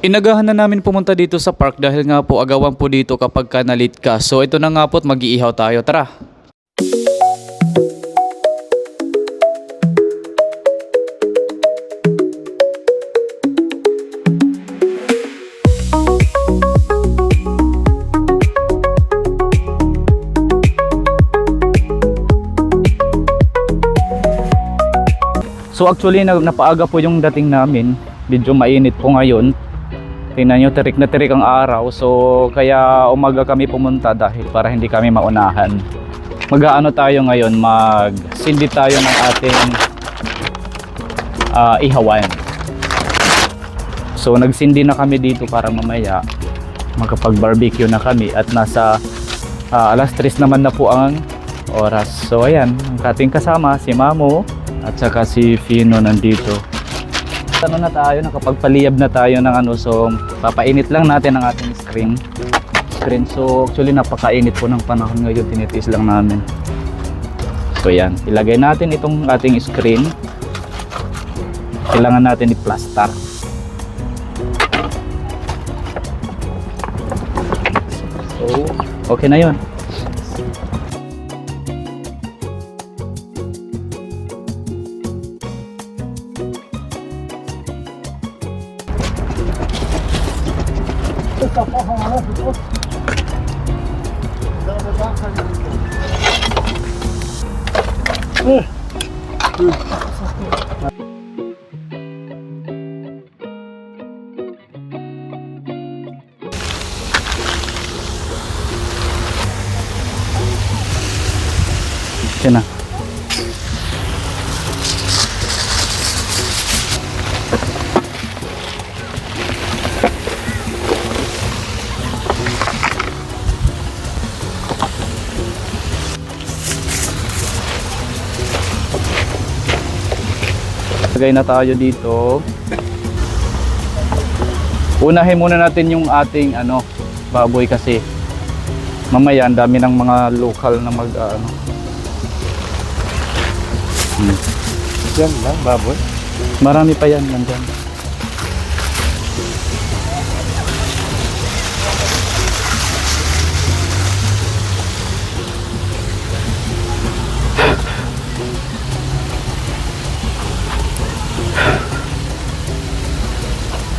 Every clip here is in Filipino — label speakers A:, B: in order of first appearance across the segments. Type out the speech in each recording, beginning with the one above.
A: Inagahan na namin pumunta dito sa park dahil nga po agawan po dito kapag ka na-late ka. So ito na nga po at mag-iihaw tayo. Tara! So actually napaaga po yung dating namin. Medyo mainit po ngayon. Tingnan nyo, tirik na tirik ang araw. So kaya umaga kami pumunta dahil para hindi kami maunahan. Mag-aano tayo ngayon, mag-sindi tayo ng ating ihawan. So nagsindi na kami dito para mamaya makapag-barbecue na kami. At nasa alas 3 naman na po ang oras. So ayan, ang ating kasama si Mamo at saka si Fino nandito. Ano na tayo, nakapagpaliyab na tayo ng ano, so papainit lang natin ang ating screen. So actually napakainit po ng panahon ngayon, tinitiis lang namin. So yan, ilagay natin itong ating screen. Kailangan natin i-plaster. So okay na yun. Na. Lagay na tayo dito. Unahin muna natin yung ating baboy kasi mamaya ang dami ng mga local na
B: Yan lang, baboy.
A: Marami pa yan nandyan.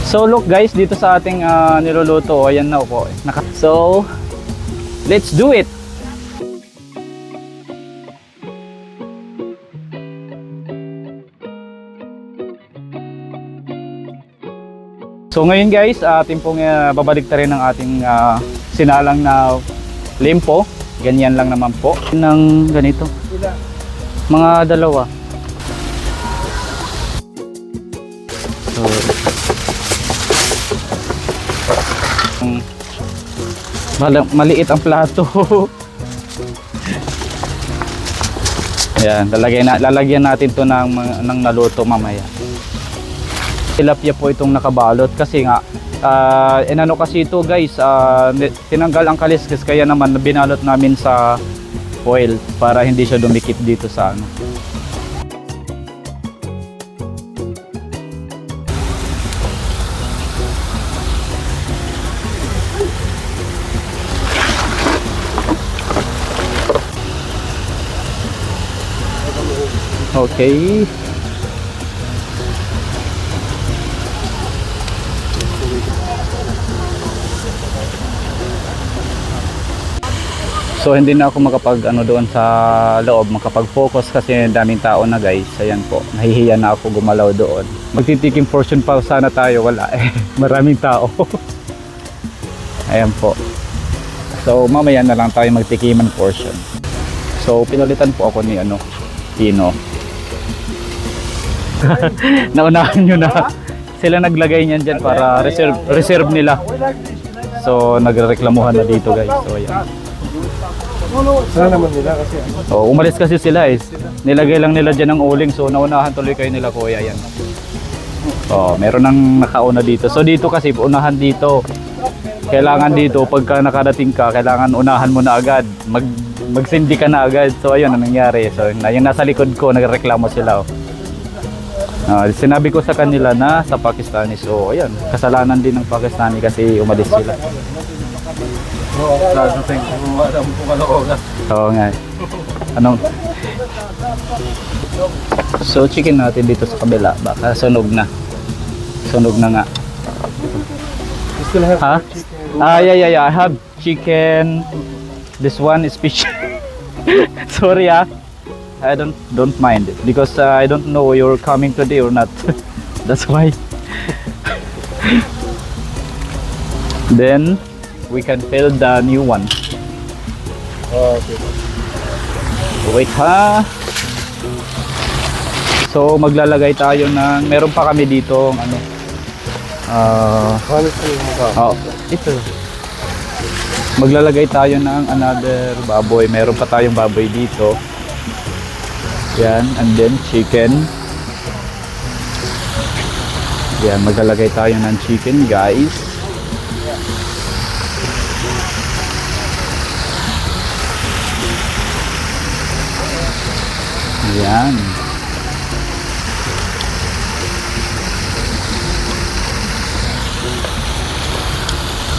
A: So look guys, dito sa ating niluluto, ayan na po. So let's do it. So ngayon guys, ating pong babalik rin ng ating sinalang na limpo. Ganyan lang naman po. Ng ganito. Mga dalawa. So maliit ang plato. Ayan, lalagyan natin to ng naluto mamaya. Tilapia po itong nakabalot kasi nga kasi ito guys, tinanggal ang kaliskis kaya naman binalot namin sa foil para hindi siya dumikit dito sa ano. Okay. So hindi na ako doon sa loob, makapag-focus kasi daming tao na guys. Ayan po, nahihiya na ako gumalaw doon. Magtitikim portion pa sana tayo, wala maraming tao. Ayan po. So mamaya na lang tayo magtikiman portion. So pinalitan po ako ni Pino. Naunahan nyo na. Sila naglagay niyan dyan para reserve nila. So nagreklamuhan na dito guys. So ayan.
B: Sana naman nila kasi
A: umalis kasi sila nilagay lang nila dyan ng uling. So naunahan tuloy kayo nila kuya yan. Meron nang nakauna dito. So dito kasi unahan dito. Kailangan dito pagka nakadating ka, kailangan unahan mo na agad. Magsindi ka na agad. So ayun ang nangyari. So yung nasa likod ko nagreklamo sila. Sinabi ko sa kanila na sa Pakistani. So, ayan. Kasalanan din ng Pakistani kasi umalis sila. Oo nga. Anong? So, chicken natin dito sa kabila. Baka sunog na. Sunog na nga.
B: Still have
A: Ha? Yeah. I have chicken. This one is fish. Sorry, I don't mind it because I don't know you're coming today or not. That's why. Then we can fill the new one.
B: okay.
A: Wait ha. So maglalagay tayo ng meron pa kami dito ano. Ito. Maglalagay tayo ng another baboy. Meron pa tayong baboy dito. Yan, and then chicken. Yan, maglalagay tayo ng chicken, guys. Yan.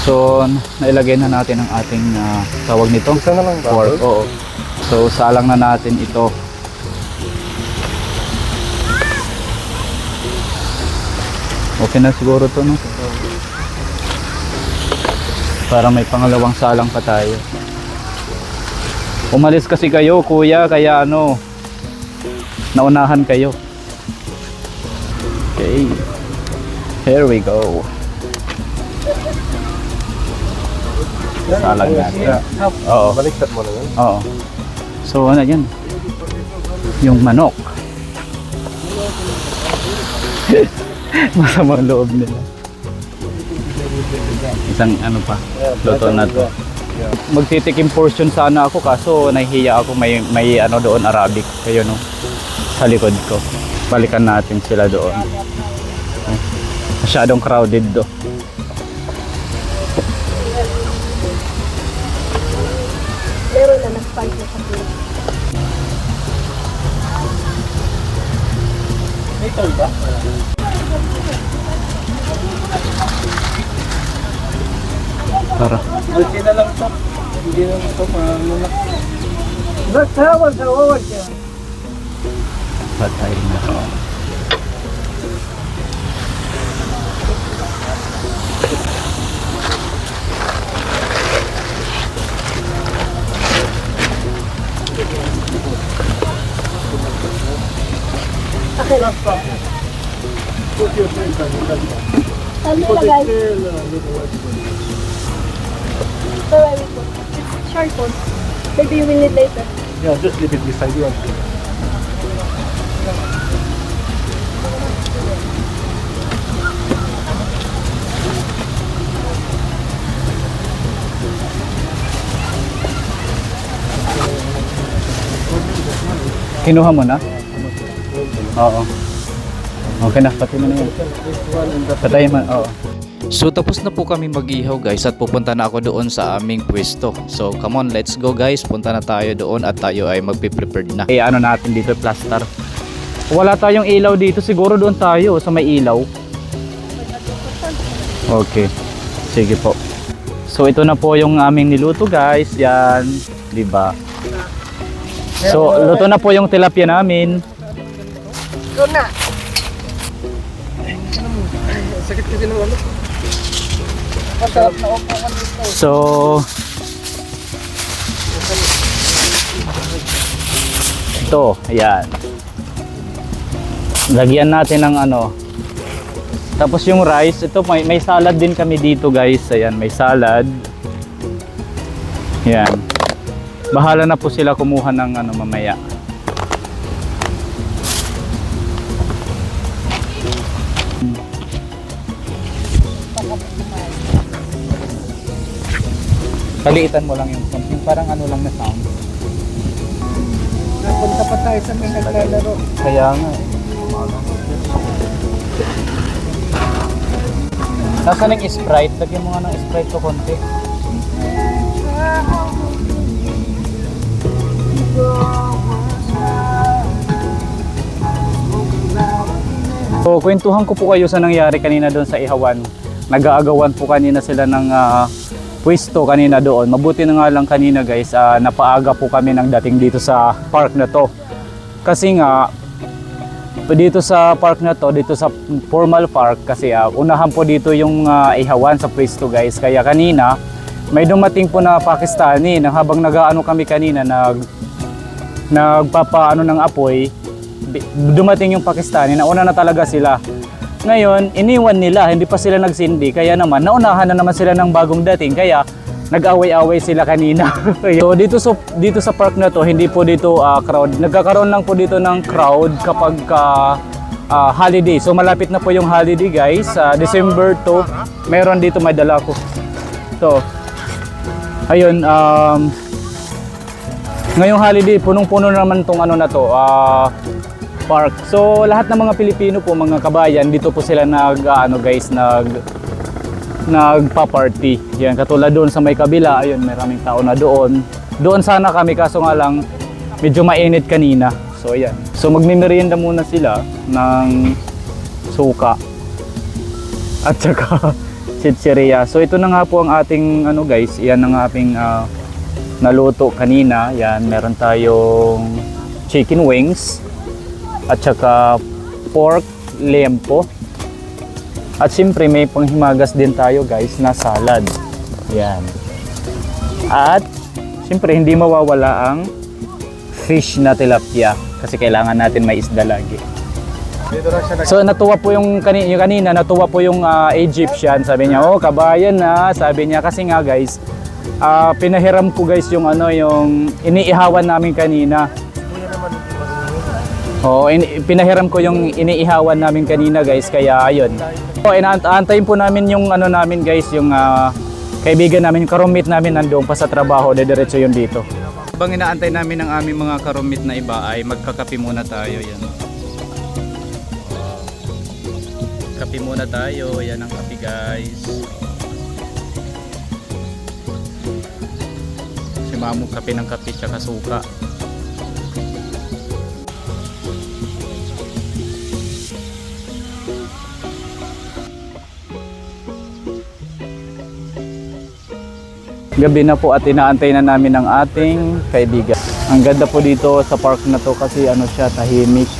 A: So, nailagay na natin ang ating tawag nito.
B: Isa na lang ba?
A: Pork, oo. So, salang na natin ito. Okay na siguro to, no? Para may pangalawang salang pa tayo. Umalis kasi kayo, kuya, kaya ano, naunahan kayo. Okay. Here we go. Salang natin. Oo.
B: Baliktad mo na yun.
A: Oo. So, ano yan? Yung manok. Masamang loob nila. Isang ano pa, luto na to. Magtitikim portion sana ako kaso nahihiya ako may ano doon Arabic kayo no sa likod ko. Balikan natin sila doon. Masyadong crowded do.
C: Meron na nag-spike na sa plate.
A: Tara.
B: Okay na lang ito. Hindi na ito muna.
A: Patay na.
C: Okay lang. Saan nilagay? Where I will put? It's short one. Maybe you will need later.
B: Yeah, just leave it beside you.
A: Kinuha mo na? Oo. Okay na, pati mo na yan. Patay mo, oo. So tapos na po kami mag-ihaw guys at pupunta na ako doon sa aming pwesto. So come on, let's go guys. Punta na tayo doon at tayo ay magpe-prepared na. Eh ano natin dito, plaster. Wala tayong ilaw dito, siguro doon tayo sa may ilaw. Okay. Sige po. So ito na po yung aming niluto guys. Yan, 'di ba? So luto na po yung tilapia namin.
C: Go na.
B: Sakit kasi ng ano.
C: Masarap na upuan dito.
A: So ito, ayan. Lagyan natin ng ano. Tapos yung rice, ito may salad din kami dito guys. Ayan, may salad. Ayan. Bahala na po sila kumuha ng ano mamaya. Paliitan mo lang yung parang ano lang na sound.
C: Napunta pa tayo sa may naglalaro.
A: Kaya nga eh. Nasaan yung Sprite? Lagyan mo nga ng Sprite ko konti. So, kwentuhan ko po kayo sa nangyari kanina doon sa Ihawan. Nag-aagawan po kanina sila ng pwesto kanina doon. Mabuti na nga lang kanina guys, napaaga po kami ng dating dito sa park na to. Kasi nga, dito sa park na to, dito sa formal park, kasi unahan po dito yung Ihawan sa pwesto guys. Kaya kanina, may dumating po na Pakistani na habang nag-aano kami kanina, nagpapaano ng apoy, dumating yung Pakistani, nauna na talaga sila. Ngayon, iniwan nila, hindi pa sila nagsindi, kaya naman, naunahan na naman sila ng bagong dating, kaya nag-away-away sila kanina. So, dito sa park na to, hindi po dito crowd. Nagkakaroon lang po dito ng crowd kapag holiday. So, malapit na po yung holiday guys. December 2, meron dito, may dala ko. So, ayun, ngayong holiday, punong-puno naman tong ano na to, park. So lahat ng mga Pilipino po, mga kabayan, dito po sila nagpa-party. Yan, katulad doon sa may kabila, ayun, maraming tao na doon. Doon sana kami, kaso nga lang medyo mainit kanina. So ayan. So magmimerienda muna sila ng suka at saka chichirya. So ito na nga po ang ating ano guys, yan ang ating naluto kanina. Yan, meron tayong chicken wings at saka pork lempo. At siyempre may panghimagas din tayo guys na salad. Yan. At siyempre hindi mawawala ang fish na tilapia kasi kailangan natin may isda lagi. So natuwa po yung kanina, natuwa po yung Egyptian. Sabi niya, "Oh, kabayan na." Sabi niya kasi nga guys, pinahiram ko guys yung yung iniihawan namin kanina. Pinahiram ko yung iniihawan namin kanina guys, kaya ayun. So, inaantayin po namin yung namin guys, yung kaibigan namin, yung karumit namin nandoon pa sa trabaho, diretso yun dito. Habang inaantay namin ang aming mga karumit na iba ay magkakape muna tayo, yan. Kape muna tayo, yan ang kape guys. Si Mamu kape ng kape tsaka suka. Gabi na po at inaantay na namin ang ating kaibigan. Ang ganda po dito sa park na to kasi siya, tahimik.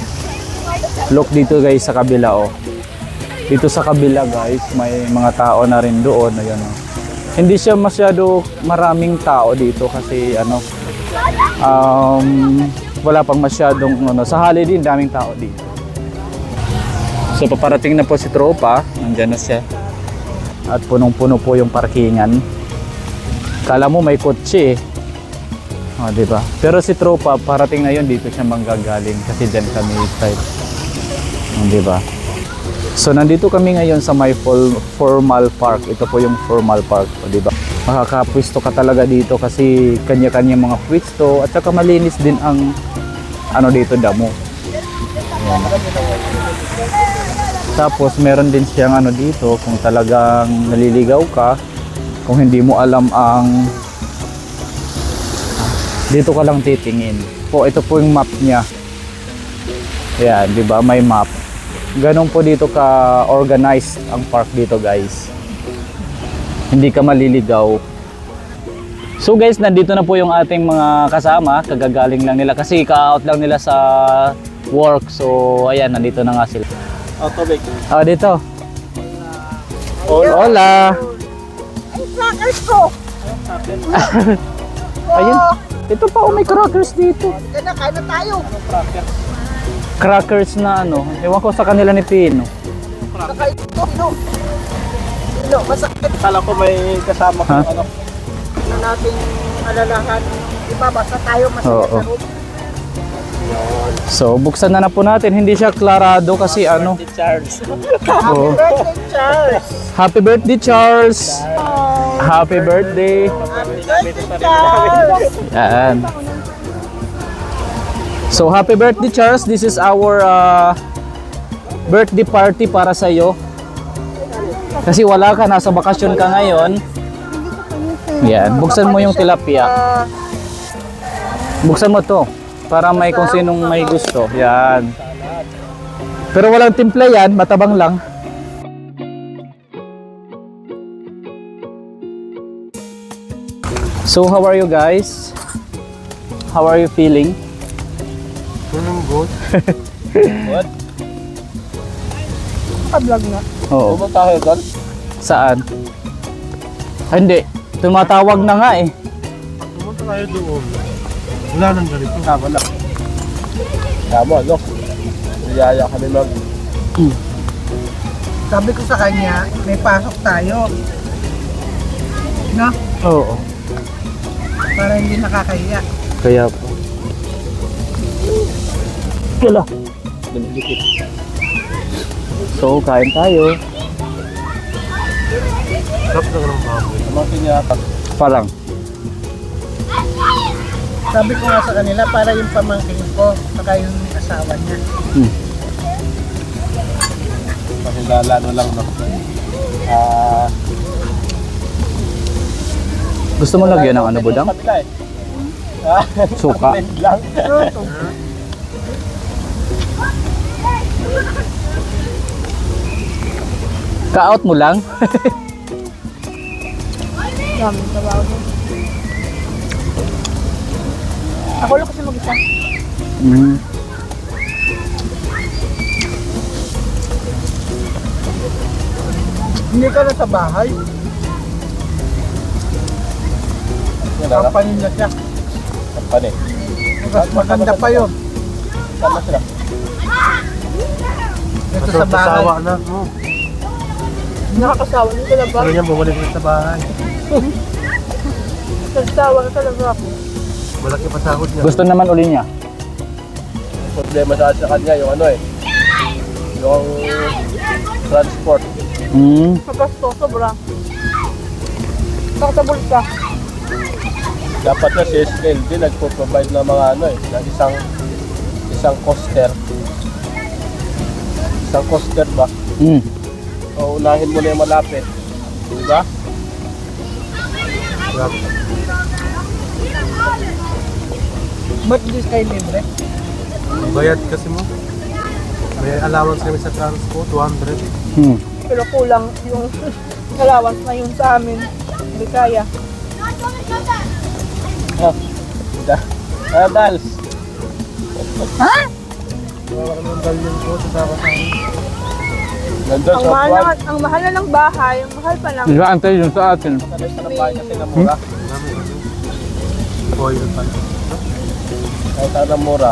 A: Look dito guys sa kabila Dito sa kabila guys, may mga tao na rin doon. Ayan, Hindi siya masyado maraming tao dito kasi wala pang masyadong sa holiday daming tao dito. So paparating na po si tropa, nandiyan na siya. At punong-puno po yung parkingan. Kala mo may kotse diba? Pero si tropa, parating na yun, dito siya manggagaling kasi dyan kami style. Diba? So nandito kami ngayon sa may formal park. Ito po yung formal park, diba? Makakapwisto ka talaga dito kasi kanya-kanya mga pwisto at saka malinis din ang dito damo. Ayan. Tapos meron din siyang dito kung talagang naliligaw ka. Kung hindi mo alam dito ka lang titingin. Ito po yung map niya. Ayan, di ba? May map. Ganun po dito ka organized ang park dito, guys. Hindi ka maliligaw. So guys, nandito na po yung ating mga kasama. Kagagaling lang nila kasi ka-out lang nila sa work. So ayan, nandito na nga sila. Dito. Hola.
C: Crackers ko!
A: Ayun. Ito pa, may crackers dito.
C: Kain na tayo.
A: Crackers na ewan ko sa kanila ni Pino.
C: Masakit
B: Kala ko may kasama
A: Ha?
B: kung
C: na nating alalahan. Ibabasa tayo masakit
A: Oo.
C: sa room.
A: So, buksan na po natin. Hindi siya klarado kasi
B: Charles.
A: Oo.
C: Birthday, Charles!
A: Happy birthday, Charles! Happy birthday!
C: Happy birthday, Charles!
A: Yan. So, happy birthday, Charles. This is our birthday party para sa iyo. Kasi wala ka, nasa bakasyon ka ngayon. Yan, buksan mo yung tilapia. Buksan mo to para may kung sinong may gusto. Yan. Pero walang timpla yan, matabang lang. So how are you guys? How are you feeling?
B: Feeling good. What?
C: Naka-vlog na.
A: Oo.
B: Pumunta kayo doon?
A: Saan? Ay, hindi. Tumatawag na nga eh.
B: Pumunta kayo doon. Wala nang ganito. Tama na. Tama, no? Niyaya kami mag...
D: Sabi ko sa kanya, may pasok tayo. No?
A: Oo.
D: Para hindi nakakahiya.
A: Kaya po. Kala.
B: Dumidikit.
A: So, kain tayo.
B: Sarap na ng baboy. Pamangkin niya ata.
A: Parang.
D: Sabi ko nga sa kanila, para yung pamangkin ko, saka yung asawa niya.
B: Kasi ano lang, no?
A: Gusto mo lagyan ng ano, budang? Suka.
B: lang.
A: Ka-out mo lang?
C: Dami trabaho doon. Ako lang kasi mag-isa.
D: Hindi ka na sa bahay. Kampanin niya siya.
B: Kampane.
D: Mas maganda pa yun.
B: Tama sila.
D: Ito sa bahay.
B: na.
C: Nakakasawa na talaga.
B: Pero niya bumalik ulit sa bahay.
C: Nagsawa na talaga ako.
B: Malaki pa sahod niya.
A: Gusto naman uli niya.
B: Problema sa kanya yung ano eh. Yung transport.
C: Magasto, sobra. Nakasabol ka.
B: Dapat na si SLD nagpo-provide ng mga ano eh, ng isang coaster. Isang coaster ba? O unahin mo na yung malapit. Di ba?
D: Ba't hindi kayo libre?
B: Bayad kasi mo. May allowance kami sa transport, 200.
C: Pero kulang yung allowance na yun sa amin. Hindi kaya.
B: Dals.
C: Ha?
B: Wala ka ng dalyan ko sa tama sa amin. Nandun
C: Ang
B: sa
C: mahal,
B: buwan.
C: ang mahal na ng bahay. Ang mahal pa lang.
A: Diba, antay yun sa atin.
B: Sanay sa bahay kasi na mura. Foil pa. Kahit ano mura.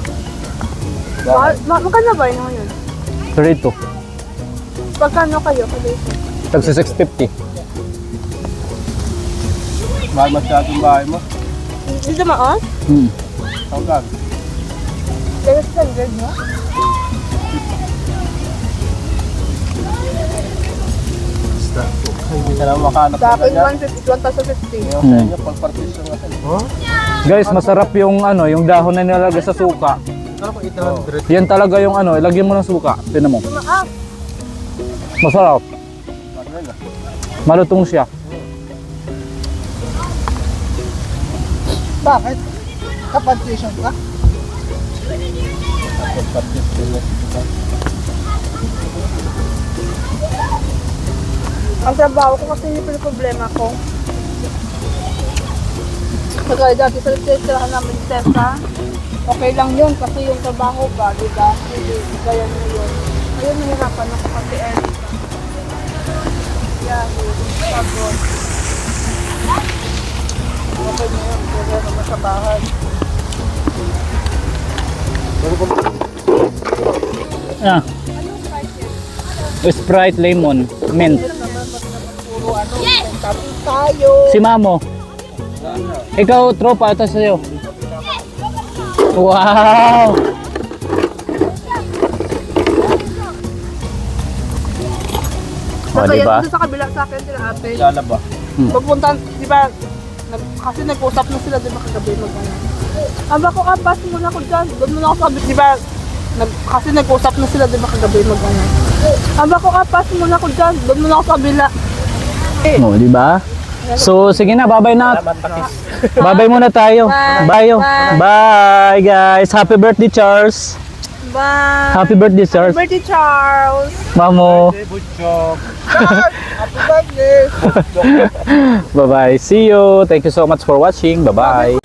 C: Magkano ba yun ngayon?
A: 32.
C: Pagkano kayo?
A: Tagsi 650.
B: Mahal masyadong bahay mo.
C: Dito maon?
B: Hanggang.
C: Kaya 100 mo?
B: Hindi ka na makahanap
C: Sa
B: ng
C: akin
B: ganyan.
C: 150.
B: Yung sa inyo, pag-partis yung atin.
A: Guys, masarap yung ano, yung dahon na nilalagay sa suka.
B: Ano kung 800?
A: Yan talaga yung ano, ilagyan mo ng suka. Tingnan mo.
C: Tumaas.
A: Masarap.
B: Ano yun ah?
A: Malutong siya.
D: Bakit? Kapag tuition ka?
B: Pag-partis din yun.
C: Ang trabaho ko kasi yung problema ko. Kagaya dati sa testerahan namin testa, okay lang yun kasi yung trabaho ba, di ba? Hindi, kaya na yun. Ayun, nahirapan ako kasi yahoo, pagod. Okay na yun, kaya naman sa bahay.
A: Ah. Sprite lemon mint.
C: Puro ano, tapos tayo.
A: Si Mamo. Ikaw tropa ito sa'yo. Wow! Oh,
C: Kaya
A: diba?
C: doon sa kabila sa akin sila ate.
B: Lala ba?
C: Pagpunta, di ba, kasi nag-usap na sila, di ba, kagabi mag-ano. Aba ko, pass mo na ako dyan. Doon mo na ako sabi, di ba, kasi nag-usap na sila, di ba, kagabi mag-ano. Aba ko, pass mo na ako dyan. Doon mo na ako sa kabila.
A: Oh, di ba? So, sige na, bye-bye na.
B: Salamat, Takis.
A: Bye-bye muna tayo.
C: Bye.
A: Bye.
C: Bye.
A: Bye, guys. Happy birthday, Charles.
C: Bye.
A: Happy birthday, Charles.
C: Happy birthday, Charles.
A: Mamo.
B: Butchok.
D: Happy birthday!
A: Bye-bye. See you. Thank you so much for watching. Bye-bye.